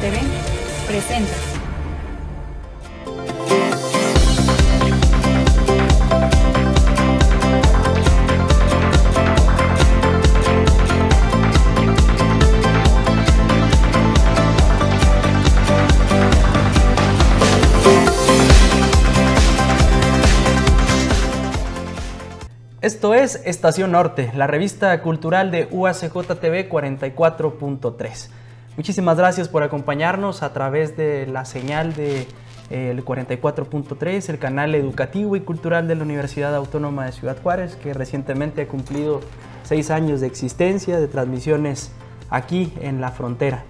TV presenta. Esto es Estación Norte, la revista cultural de UACJ TV 44.3. Muchísimas gracias por acompañarnos a través de la señal de el 44.3, el canal educativo y cultural de la Universidad Autónoma de Ciudad Juárez, que recientemente ha cumplido 6 años de existencia, de transmisiones aquí en la frontera.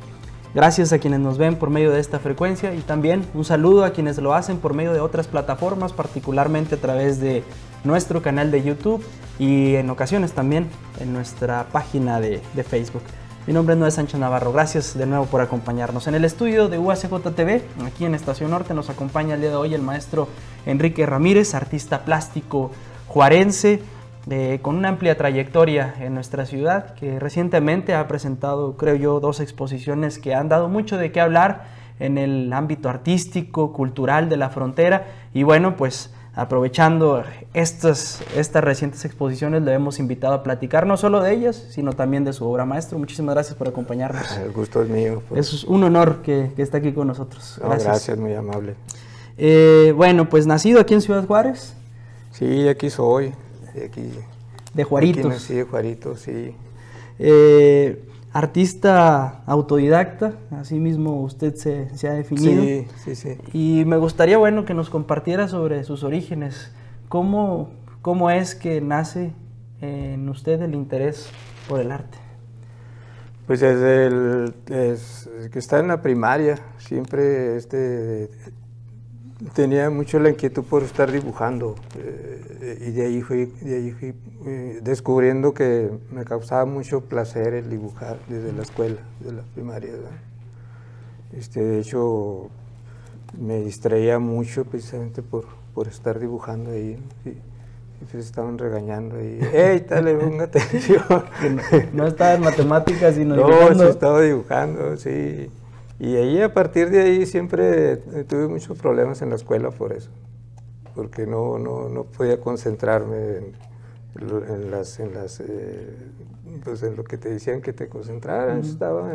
Gracias a quienes nos ven por medio de esta frecuencia y también un saludo a quienes lo hacen por medio de otras plataformas, particularmente a través de nuestro canal de YouTube y en ocasiones también en nuestra página de Facebook. Mi nombre es Noé Sánchez Navarro, gracias de nuevo por acompañarnos. En el estudio de UACJ TV, aquí en Estación Norte, nos acompaña el día de hoy el maestro Enrique Ramírez, artista plástico juarense, con una amplia trayectoria en nuestra ciudad, que recientemente ha presentado, creo yo, 2 exposiciones que han dado mucho de qué hablar en el ámbito artístico, cultural de la frontera. Y bueno, pues aprovechando estas recientes exposiciones, le hemos invitado a platicar no solo de ellas, sino también de su obra. Maestro, muchísimas gracias por acompañarnos. El gusto es mío. Es un honor que esté aquí con nosotros. Gracias. Gracias, muy amable. Bueno, pues nacido aquí en Ciudad Juárez. Sí, aquí soy. De Juaritos. Aquí nací de Juaritos, sí. Artista autodidacta, así mismo usted se ha definido. Sí. Y me gustaría, bueno, que nos compartiera sobre sus orígenes. ¿Cómo es que nace en usted el interés por el arte? Pues desde que estaba en la primaria, siempre tenía mucho la inquietud por estar dibujando, y de ahí fui descubriendo que me causaba mucho placer el dibujar desde la escuela, de la primaria. De hecho, me distraía mucho precisamente por estar dibujando ahí, ¿no? Y pues estaban regañando ahí, ¡ey, dale, ponga atención! No estaba en matemáticas, sino dibujando. No, sí estaba dibujando, sí. Y ahí, a partir de ahí, siempre tuve muchos problemas en la escuela por eso, porque no podía concentrarme pues en lo que te decían que te concentraras. Estaba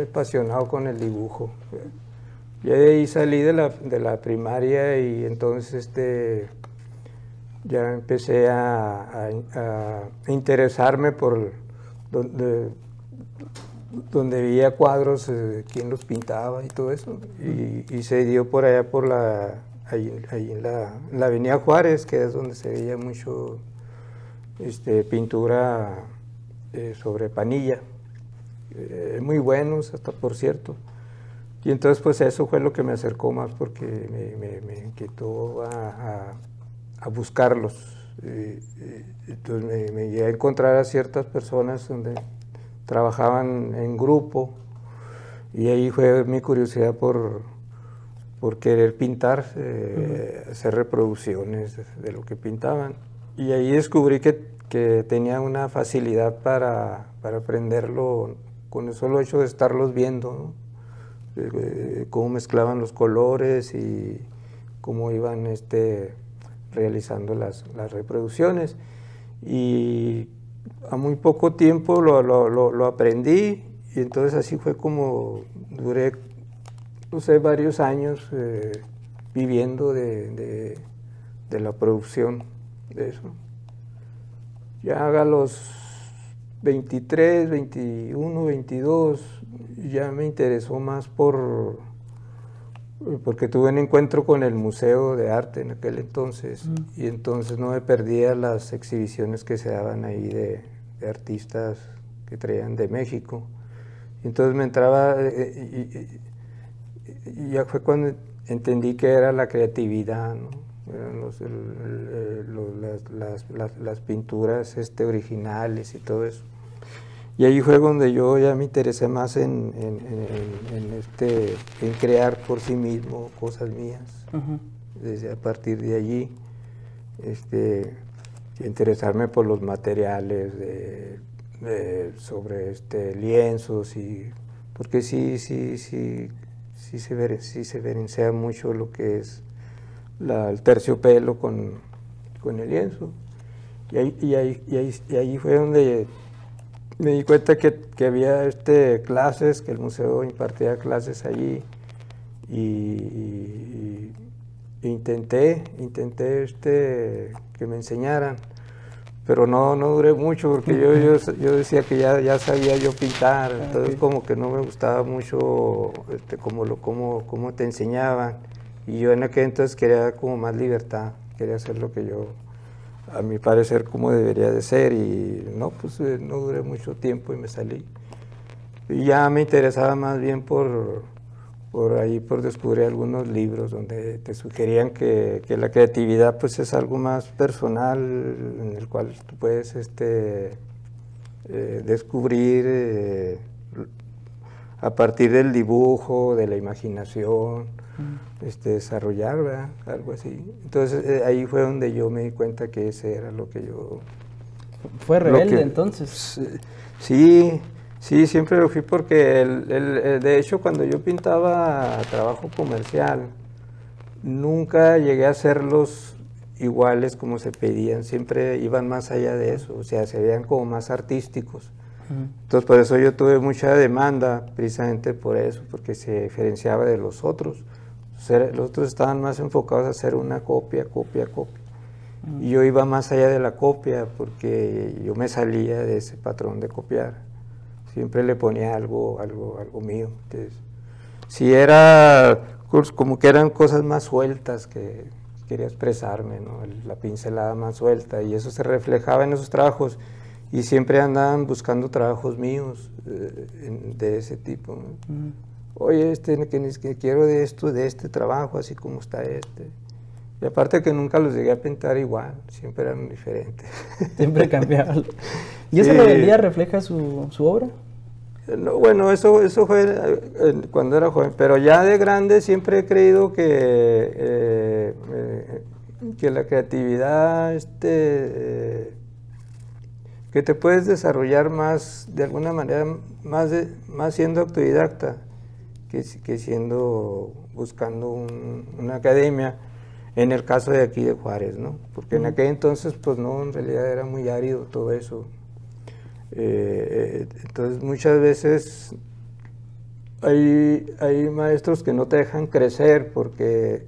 apasionado con el dibujo. Y de ahí salí de la primaria y entonces ya empecé a interesarme por donde veía cuadros, quién los pintaba y todo eso, y se dio por allá ahí en la avenida Juárez, que es donde se veía mucho pintura sobre panilla, muy buenos hasta, por cierto. Y entonces pues eso fue lo que me acercó más, porque me inquietó a buscarlos. Entonces me llegué a encontrar a ciertas personas donde trabajaban en grupo, y ahí fue mi curiosidad por querer pintar, hacer reproducciones de lo que pintaban. Y ahí descubrí que tenía una facilidad para aprenderlo con el solo hecho de estarlos viendo, ¿no? Cómo mezclaban los colores y cómo iban realizando las reproducciones. Y a muy poco tiempo lo aprendí, y entonces así fue como duré, no sé, varios años viviendo de la producción de eso. Ya a los 23, 21, 22, ya me interesó más porque tuve un encuentro con el Museo de Arte en aquel entonces, y entonces no me perdía las exhibiciones que se daban ahí de artistas que traían de México. Y entonces me entraba, y ya fue cuando entendí que era la creatividad, ¿no? Eran las pinturas originales y todo eso. Y ahí fue donde yo ya me interesé más en crear por sí mismo cosas mías. Desde a partir de allí, interesarme por los materiales sobre lienzos y porque sí se diferencia mucho lo que es el terciopelo con el lienzo. Y ahí fue donde me di cuenta que había clases, que el museo impartía clases allí, y intenté que me enseñaran, pero no duré mucho, porque yo decía que ya sabía yo pintar, entonces como que no me gustaba mucho cómo te enseñaban, y yo en aquel entonces quería como más libertad, quería hacer lo que yo, a mi parecer, como debería de ser, y no, pues no duré mucho tiempo y me salí. Y ya me interesaba más bien por descubrir algunos libros donde te sugerían que la creatividad pues es algo más personal, en el cual tú puedes descubrir a partir del dibujo, de la imaginación, desarrollar, ¿verdad? Algo así. Entonces ahí fue donde yo me di cuenta que ese era lo que yo... ¿Fue rebelde entonces? Sí, siempre lo fui, porque de hecho cuando yo pintaba trabajo comercial, nunca llegué a hacerlos iguales como se pedían, siempre iban más allá de eso, o sea, se veían como más artísticos. Entonces por eso yo tuve mucha demanda, precisamente por eso, porque se diferenciaba de los otros. Los otros estaban más enfocados a hacer una copia. Y yo iba más allá de la copia, porque yo me salía de ese patrón de copiar. Siempre le ponía algo mío. Entonces, si era como que eran cosas más sueltas que quería expresarme, ¿no? La pincelada más suelta, y eso se reflejaba en esos trabajos. Y siempre andaban buscando trabajos míos de ese tipo, ¿no? Oye, que quiero de este trabajo, así como está este. Y aparte que nunca los llegué a pintar igual, siempre eran diferentes. Siempre cambiaban. ¿Y esa rebeldía refleja su obra? No, bueno, eso fue cuando era joven, pero ya de grande siempre he creído que la creatividad, que te puedes desarrollar más, de alguna manera, más siendo autodidacta que buscando una academia, en el caso de aquí de Juárez, ¿no? Porque en aquel entonces, pues no, en realidad era muy árido todo eso. Entonces muchas veces hay maestros que no te dejan crecer porque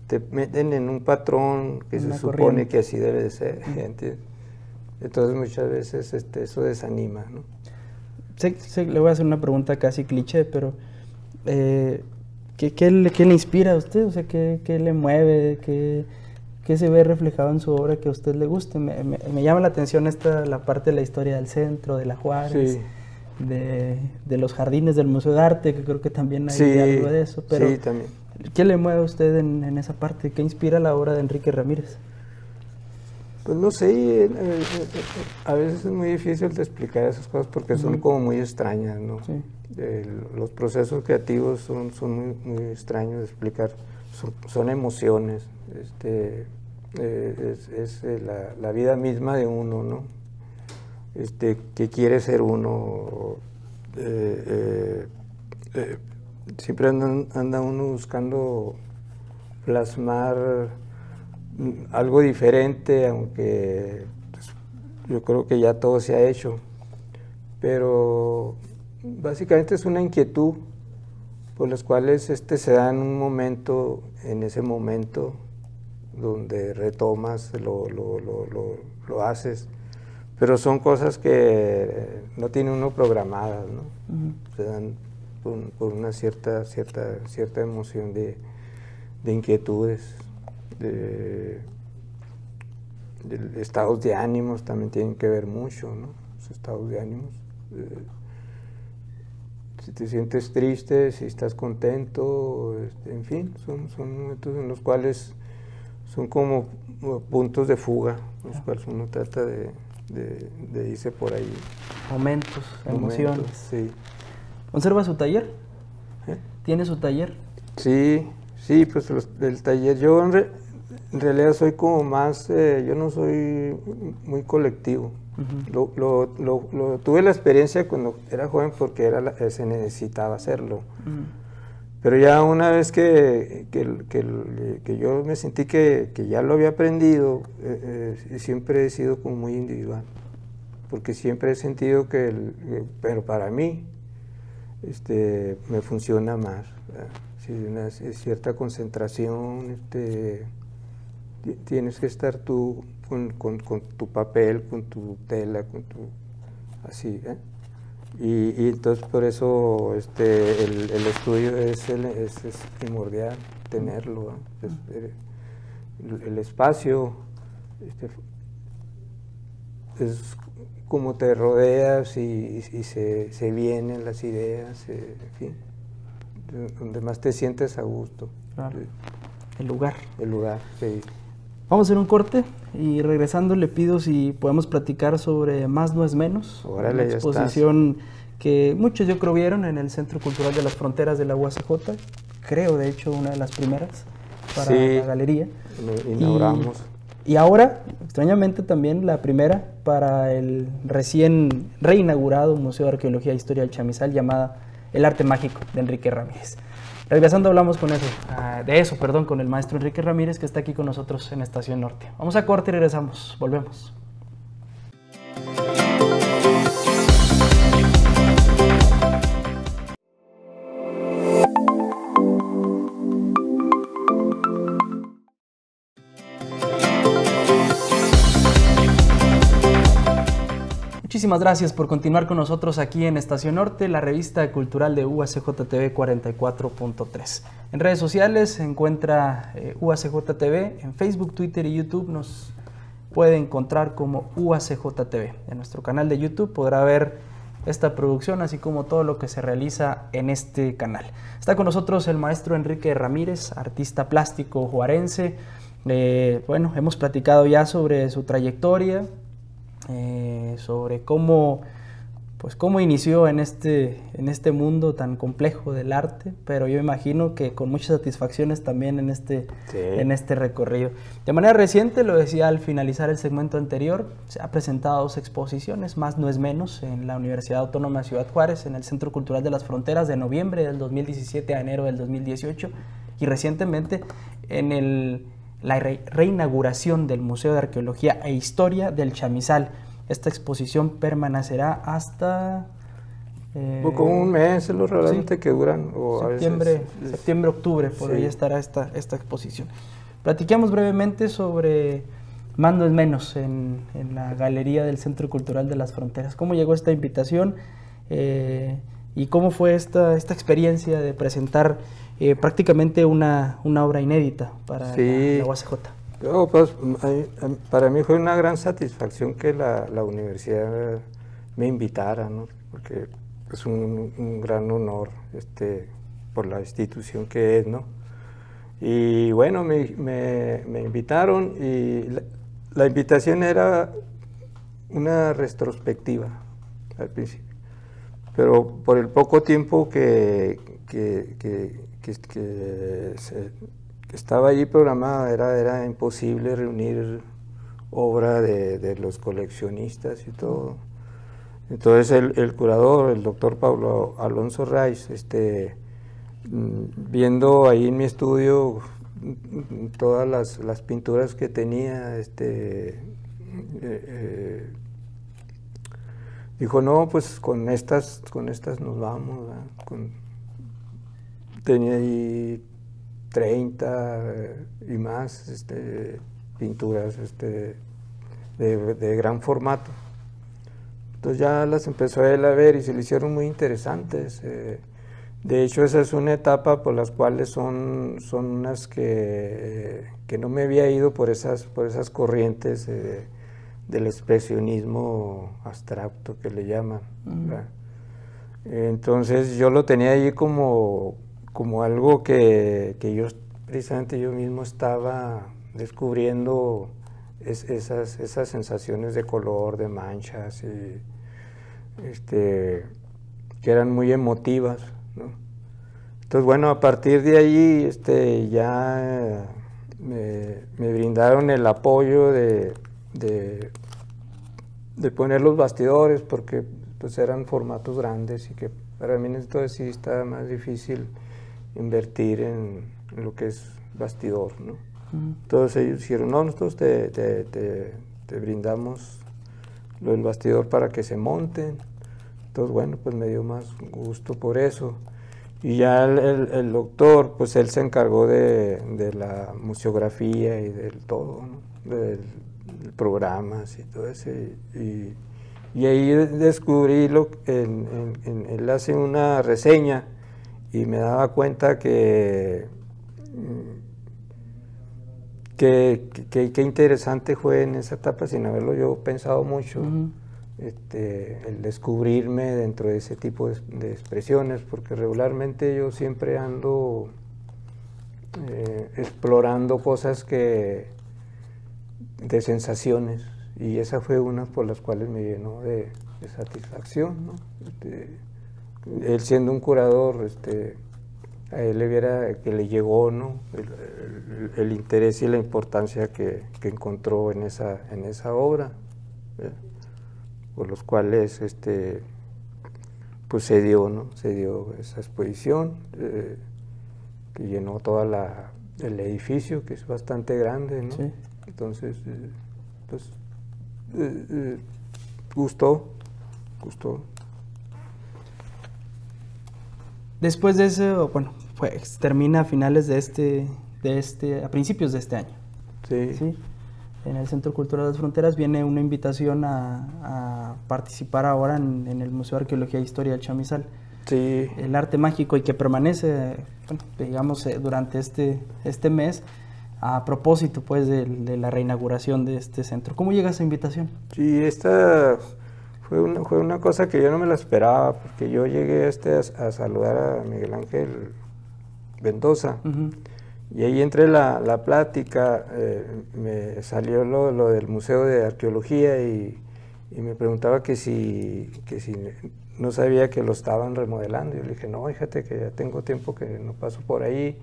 te meten en un patrón que se supone que así debe de ser, ¿entiendes? Entonces muchas veces eso desanima, ¿no? Le voy a hacer una pregunta casi cliché, pero ¿qué le inspira a usted? O sea, ¿qué le mueve? ¿Qué se ve reflejado en su obra que a usted le guste? Me llama la atención la parte de la historia del centro, de la Juárez, sí, de los jardines del Museo de Arte, que creo que también hay algo de eso. Pero sí, también. ¿Qué le mueve a usted en esa parte? ¿Qué inspira la obra de Enrique Ramírez? Pues no sé, a veces es muy difícil de explicar esas cosas porque son como muy extrañas, ¿no? Sí. Los procesos creativos son muy, muy extraños de explicar, son emociones, es la vida misma de uno, ¿no? Que quiere ser uno, siempre anda uno buscando plasmar algo diferente, aunque pues, yo creo que ya todo se ha hecho, pero básicamente es una inquietud por las cuales se da en un momento, en ese momento donde retomas, lo haces, pero son cosas que no tiene uno programadas, ¿no? Se dan por una cierta emoción de inquietudes. De estados de ánimos también tienen que ver mucho, ¿no? Los estados de ánimos. Si te sientes triste, si estás contento, en fin, son momentos en los cuales son como puntos de fuga, los cuales uno trata de irse por ahí. Momentos, emociones. Sí. ¿Conserva su taller? ¿Tiene su taller? Sí, pues el taller, yo en realidad soy como más, yo no soy muy colectivo, Tuve la experiencia cuando era joven porque se necesitaba hacerlo. Pero ya una vez que yo me sentí que ya lo había aprendido, siempre he sido como muy individual, porque siempre he sentido pero para mí, me funciona más, sí, una cierta concentración, tienes que estar tú con tu papel, con tu tela, así, y entonces por eso el estudio es primordial tenerlo, el espacio, es como te rodeas y se vienen las ideas, en fin, donde más te sientes a gusto. Claro. El lugar. El lugar, sí. Vamos a hacer un corte y regresando le pido si podemos platicar sobre Más no es menos. Órale, una exposición que muchos yo creo vieron en el Centro Cultural de las Fronteras de la UACJ. Creo, de hecho, una de las primeras para la galería. Inauguramos. Y ahora, extrañamente, también la primera para el recién reinaugurado Museo de Arqueología e Historia del Chamizal, llamada El Arte Mágico, de Enrique Ramírez. Regresando hablamos con el maestro Enrique Ramírez, que está aquí con nosotros en Estación Norte. Vamos a corte y regresamos, volvemos. Muchísimas gracias por continuar con nosotros aquí en Estación Norte, la revista cultural de UACJ TV 44.3. En redes sociales se encuentra UACJ TV, en Facebook, Twitter y YouTube nos puede encontrar como UACJ TV. En nuestro canal de YouTube podrá ver esta producción, así como todo lo que se realiza en este canal. Está con nosotros el maestro Enrique Ramírez, artista plástico juarense. Bueno, hemos platicado ya sobre su trayectoria, sobre cómo inició en este mundo tan complejo del arte, pero yo imagino que con muchas satisfacciones también en este recorrido. De manera reciente, lo decía al finalizar el segmento anterior, se ha presentado 2 exposiciones, Más no es menos, en la Universidad Autónoma de Ciudad Juárez, en el Centro Cultural de las Fronteras, de noviembre del 2017 a enero del 2018, y recientemente en la reinauguración del Museo de Arqueología e Historia del Chamizal. Esta exposición permanecerá hasta... como un mes, es lo realmente que duran. O septiembre, octubre, por ahí estará esta exposición. Platiquemos brevemente sobre Más no es menos en la galería del Centro Cultural de las Fronteras. ¿Cómo llegó esta invitación y cómo fue esta experiencia de presentar prácticamente una obra inédita para la UACJ? Pues, para mí fue una gran satisfacción que la universidad me invitara, ¿no? Porque es un gran honor por la institución que es, ¿no? Y bueno, me invitaron y la invitación era una retrospectiva al principio, pero por el poco tiempo que estaba allí programada, era imposible reunir obra de los coleccionistas y todo. Entonces el curador, el doctor Pablo Alonso Raiz, viendo ahí en mi estudio todas las pinturas que tenía, dijo, no, pues con estas nos vamos, tenía ahí 30 y más pinturas de gran formato. Entonces ya las empezó él a ver y se le hicieron muy interesantes. De hecho, esa es una etapa por las cuales son unas que no me había ido por esas corrientes del expresionismo abstracto que le llaman. Entonces yo lo tenía allí como algo que yo precisamente yo mismo estaba descubriendo esas sensaciones de color, de manchas, y, que eran muy emotivas, ¿no? Entonces, bueno, a partir de allí ya me brindaron el apoyo de de poner los bastidores, porque pues eran formatos grandes y que para mí entonces sí está más difícil invertir en lo que es bastidor, ¿no? Entonces ellos dijeron, no, nosotros te brindamos lo del bastidor para que se monten. Entonces, bueno, pues me dio más gusto por eso. Y ya el doctor, pues él se encargó de la museografía y del todo, ¿no? Del programas y todo eso. Y ahí descubrí él hace una reseña y me daba cuenta que interesante fue en esa etapa, sin haberlo yo pensado mucho, el descubrirme dentro de ese tipo de expresiones, porque regularmente yo siempre ando explorando cosas de sensaciones, y esa fue una por las cuales me llenó de satisfacción, ¿no? Él siendo un curador, a él le viera que le llegó, ¿no? el interés y la importancia que encontró en esa obra, por los cuales pues se dio esa exposición, que llenó el edificio, que es bastante grande, ¿no? Sí. Entonces pues gustó. Después de eso, bueno, termina a finales a principios de este año. Sí. ¿Sí? En el Centro Cultural de las Fronteras viene una invitación a participar ahora en el Museo de Arqueología e Historia del Chamizal. Sí. El arte mágico, y que permanece, bueno, digamos, durante este mes, a propósito pues de la reinauguración de este centro. ¿Cómo llega esa invitación? Sí, esta fue una cosa que yo no me la esperaba, porque yo llegué a saludar a Miguel Ángel Mendoza, y ahí entre la plática me salió lo del Museo de Arqueología, y me preguntaba que si no sabía que lo estaban remodelando. Yo le dije, no, fíjate que ya tengo tiempo que no paso por ahí.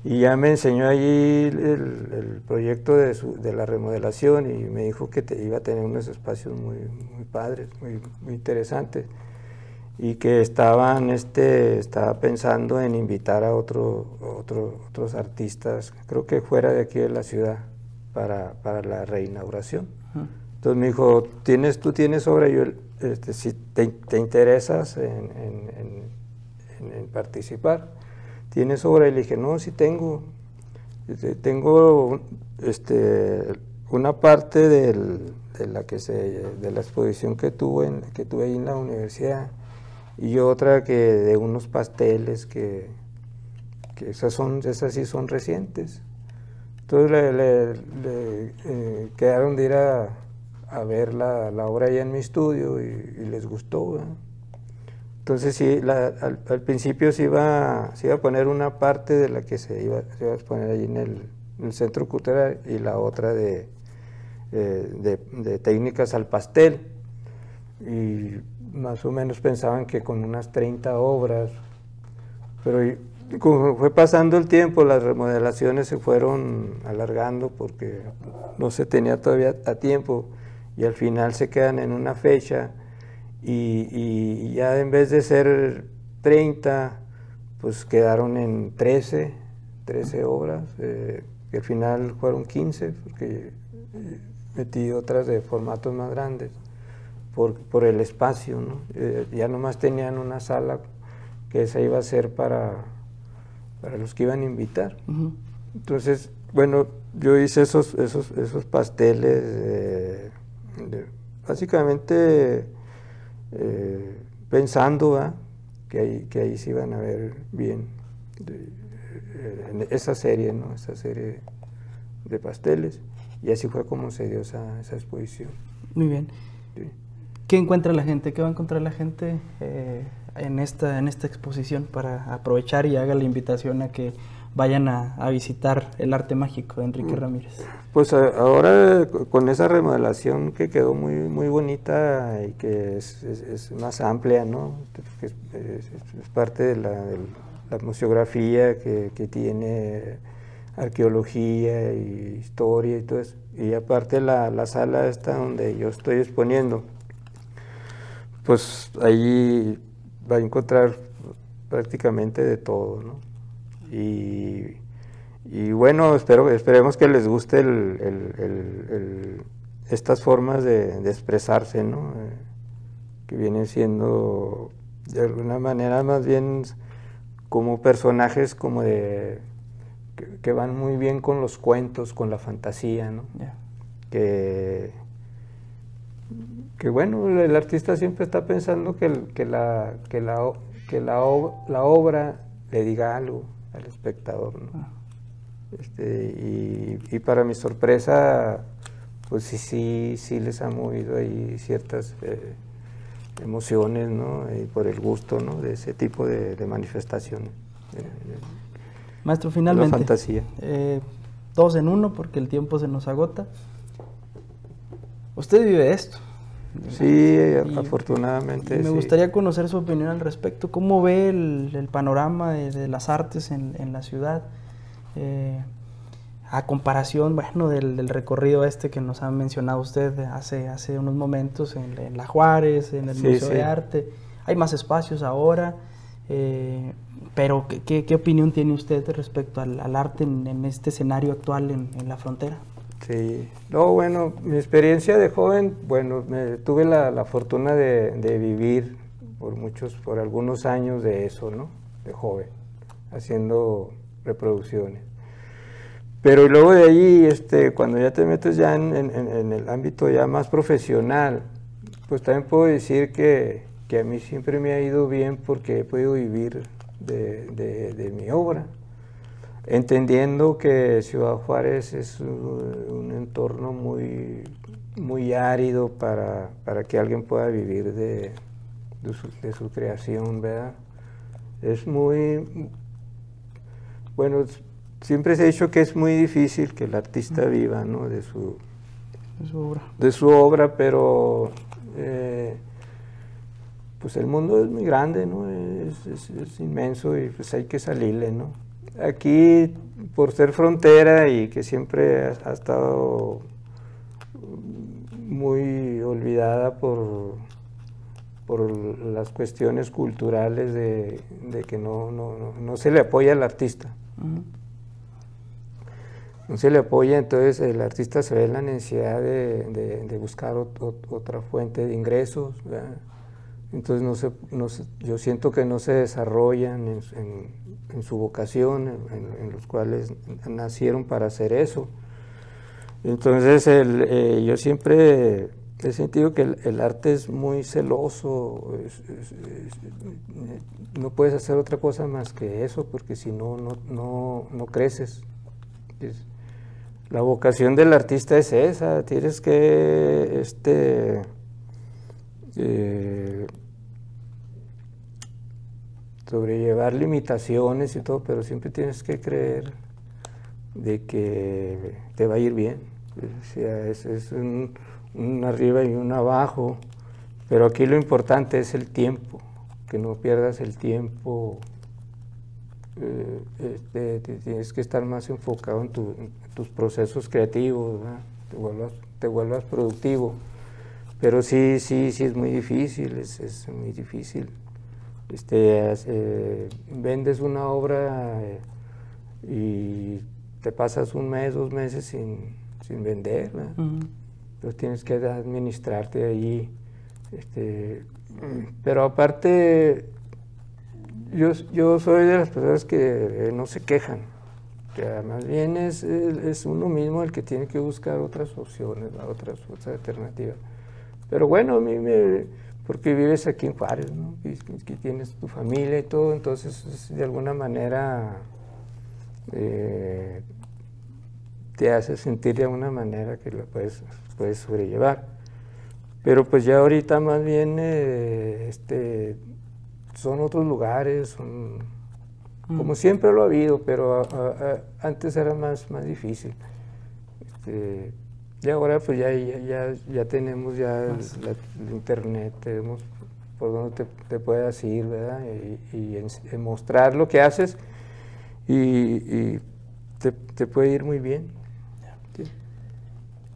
Y ya me enseñó allí el proyecto de la remodelación, y me dijo que iba a tener unos espacios muy padres, muy interesantes, y que estaba pensando en invitar a otros artistas, creo que fuera de aquí de la ciudad, para la reinauguración. Entonces me dijo, tú tienes obra, yo, si te interesas en participar. ¿Tienes obra? Y le dije, no, sí tengo. Tengo una parte de la exposición que tuve ahí en la universidad, y otra de unos pasteles que esas sí son recientes. Entonces le quedaron de ir a ver la obra allá en mi estudio, y les gustó, ¿verdad? Entonces sí, al principio se iba a poner una parte de la que se iba a exponer allí en el Centro Cultural, y la otra de técnicas al pastel, y más o menos pensaban que con unas 30 obras, pero como fue pasando el tiempo, las remodelaciones se fueron alargando porque no se tenía todavía a tiempo, y al final se quedan en una fecha. Y ya en vez de ser 30, pues quedaron en 13 obras, que al final fueron 15, porque metí otras de formatos más grandes, por el espacio, ¿no? Ya nomás tenían una sala que esa iba a ser para los que iban a invitar. Entonces, bueno, yo hice esos pasteles, básicamente pensando que ahí se iban a ver bien en esa serie, ¿no? Esa serie de pasteles, y así fue como se dio esa exposición. Muy bien. Sí. ¿Qué encuentra la gente? ¿Qué va a encontrar la gente en esta exposición, para aprovechar y haga la invitación a que vayan a visitar el arte mágico de Enrique Ramírez? Pues ahora con esa remodelación que quedó muy bonita, y que es más amplia, ¿no? Es parte de la museografía que tiene arqueología y historia y todo eso. Y aparte la sala esta donde yo estoy exponiendo, pues ahí va a encontrar prácticamente de todo, ¿no? Y bueno, esperemos que les guste estas formas de expresarse, ¿no? Que vienen siendo de alguna manera más bien como personajes como que van muy bien con los cuentos, con la fantasía, ¿no? Yeah. Que bueno, el artista siempre está pensando que la obra le diga algo al espectador, ¿no? Y para mi sorpresa, pues sí les ha movido ahí ciertas emociones, ¿no? Y por el gusto, ¿no? De ese tipo de manifestaciones. Maestro, finalmente, la fantasía. 2 en 1 porque el tiempo se nos agota. Usted vive esto. Sí, afortunadamente. Y me gustaría conocer su opinión al respecto. ¿Cómo ve el panorama de las artes en la ciudad? A comparación, bueno, del recorrido que nos ha mencionado usted hace unos momentos en la Juárez, en el Museo de Arte. Hay más espacios ahora, pero ¿qué opinión tiene usted respecto al arte en este escenario actual en la frontera? Sí, no, bueno, mi experiencia de joven, bueno, tuve la fortuna de vivir por algunos años de eso, ¿no? De joven, haciendo reproducciones. Pero luego de ahí, cuando ya te metes ya en el ámbito ya más profesional, pues también puedo decir que a mí siempre me ha ido bien porque he podido vivir de mi obra, entendiendo que Ciudad Juárez es un entorno muy árido para que alguien pueda vivir de su creación, ¿verdad? Es muy, bueno, siempre se ha dicho que es muy difícil que el artista viva, ¿no? de su obra, pero pues el mundo es muy grande, ¿no? Es inmenso y pues hay que salirle, ¿no? Aquí, por ser frontera y que siempre ha estado muy olvidada por las cuestiones culturales de que no se le apoya al artista. No se le apoya, entonces el artista se ve en la necesidad de buscar otra fuente de ingresos, ¿verdad? Entonces yo siento que no se desarrollan en su vocación, en los cuales nacieron para hacer eso. Entonces yo siempre he sentido que el arte es muy celoso, no puedes hacer otra cosa más que eso, porque si no creces. La vocación del artista es esa, tienes que sobrellevar limitaciones y todo, pero siempre tienes que creer de que te va a ir bien. O sea, es un arriba y un abajo, pero aquí lo importante es el tiempo, que no pierdas el tiempo. Tienes que estar más enfocado en tus procesos creativos, ¿verdad? Te vuelvas productivo, pero sí es muy difícil, es muy difícil. Vendes una obra y te pasas 1 mes, 2 meses sin vender, ¿verdad? Entonces tienes que administrarte ahí, pero aparte yo soy de las personas que no se quejan, que más bien es uno mismo el que tiene que buscar otras opciones, otras alternativas. Pero bueno, a mí porque vives aquí en Juárez, ¿no? Y tienes tu familia y todo, entonces de alguna manera te hace sentir de alguna manera que lo puedes sobrellevar. Pero pues ya ahorita más bien son otros lugares, como siempre lo ha habido, pero antes era más difícil. Y ahora pues ya tenemos el internet, tenemos por donde te puedas ir, ¿verdad? Y mostrar lo que haces y te puede ir muy bien. Sí.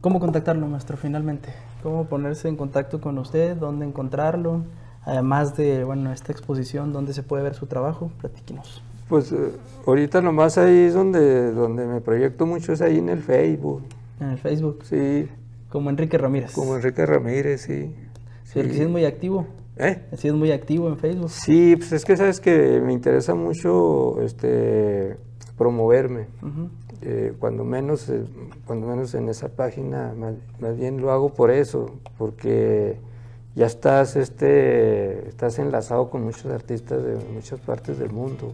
¿Cómo contactarlo, maestro, finalmente? ¿Cómo ponerse en contacto con usted? ¿Dónde encontrarlo? Además de, bueno, esta exposición, ¿dónde se puede ver su trabajo? Platíquenos. Pues ahorita nomás ahí es donde me proyecto mucho, es ahí en el Facebook. En el Facebook. Sí. Como Enrique Ramírez. Como Enrique Ramírez, sí. Sí, el que sí es muy activo. Sí es muy activo en Facebook. Sí, pues es que sabes que me interesa mucho promoverme. Cuando menos en esa página, más bien lo hago por eso, porque ya estás enlazado con muchos artistas de muchas partes del mundo.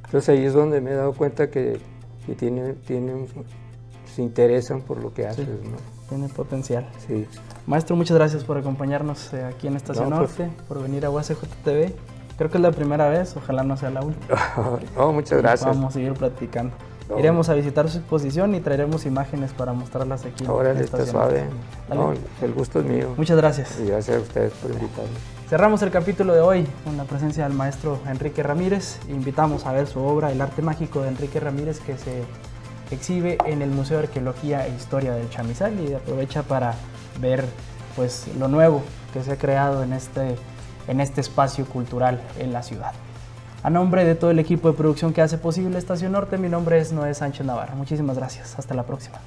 Entonces ahí es donde me he dado cuenta que se interesan por lo que haces, ¿no? Tiene potencial. Sí. Maestro, muchas gracias por acompañarnos aquí en Estación Norte, por venir a UACJ TV. Creo que es la primera vez, ojalá no sea la última. No, muchas gracias. Vamos a seguir platicando. Iremos a visitar su exposición y traeremos imágenes para mostrarlas aquí. Ahora está suave. No, el gusto es mío. Muchas gracias. Y gracias a ustedes por invitarme. Cerramos el capítulo de hoy con la presencia del maestro Enrique Ramírez. Invitamos a ver su obra, El arte mágico de Enrique Ramírez, que se exhibe en el Museo de Arqueología e Historia del Chamizal, y aprovecha para ver pues lo nuevo que se ha creado en este espacio cultural en la ciudad. A nombre de todo el equipo de producción que hace posible Estación Norte, mi nombre es Noé Sánchez Navarro. Muchísimas gracias. Hasta la próxima.